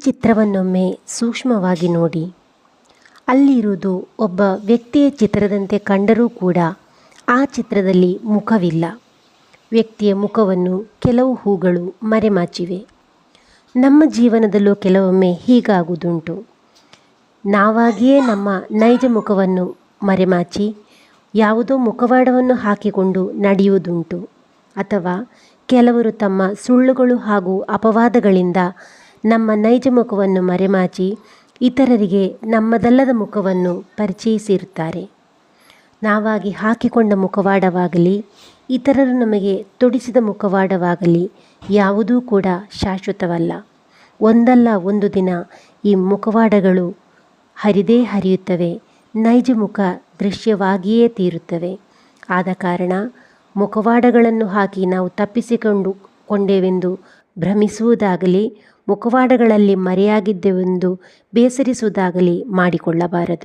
ಚಿತ್ರವನ್ನೊಮ್ಮೆ ಸೂಕ್ಷ್ಮವಾಗಿ ನೋಡಿ. ಅಲ್ಲಿರುವುದು ಒಬ್ಬ ವ್ಯಕ್ತಿಯ ಚಿತ್ರದಂತೆ ಕಂಡರೂ ಕೂಡ ಆ ಚಿತ್ರದಲ್ಲಿ ಮುಖವಿಲ್ಲ. ವ್ಯಕ್ತಿಯ ಮುಖವನ್ನು ಕೆಲವು ಹೂಗಳು ಮರೆಮಾಚಿವೆ. ನಮ್ಮ ಜೀವನದಲ್ಲೂ ಕೆಲವೊಮ್ಮೆ ಹೀಗಾಗುವುದುಂಟು. ನಾವಾಗಿಯೇ ನಮ್ಮ ನೈಜ ಮುಖವನ್ನು ಮರೆಮಾಚಿ ಯಾವುದೋ ಮುಖವಾಡವನ್ನು ಹಾಕಿಕೊಂಡು ನಡೆಯುವುದುಂಟು. ಅಥವಾ ಕೆಲವರು ತಮ್ಮ ಸುಳ್ಳುಗಳು ಹಾಗೂ ಅಪವಾದಗಳಿಂದ ನಮ್ಮ ನೈಜ ಮುಖವನ್ನು ಮರೆಮಾಚಿ ಇತರರಿಗೆ ನಮ್ಮದಲ್ಲದ ಮುಖವನ್ನು ಪರಿಚಯಿಸಿರುತ್ತಾರೆ. ನಾವಾಗಿ ಹಾಕಿಕೊಂಡ ಮುಖವಾಡವಾಗಲಿ ಇತರರು ನಮಗೆ ತೊಡಿಸಿದ ಮುಖವಾಡವಾಗಲಿ ಯಾವುದೂ ಕೂಡ ಶಾಶ್ವತವಲ್ಲ. ಒಂದಲ್ಲ ಒಂದು ದಿನ ಈ ಮುಖವಾಡಗಳು ಹರಿದೇ ಹರಿಯುತ್ತವೆ. ನೈಜ ಮುಖ ದೃಶ್ಯವಾಗಿಯೇ ತೀರುತ್ತವೆ. ಆದ ಕಾರಣ ಮುಖವಾಡಗಳನ್ನು ಹಾಕಿ ನಾವು ಕೊಂಡೆವೆಂದು ಭ್ರಮಿಸುವುದಾಗಲಿ ಮುಖವಾಡಗಳಲ್ಲಿ ಮರೆಯಾಗಿದ್ದೆವೆಂದು ಬೇಸರಿಸುವುದಾಗಲಿ ಮಾಡಿಕೊಳ್ಳಬಾರದು.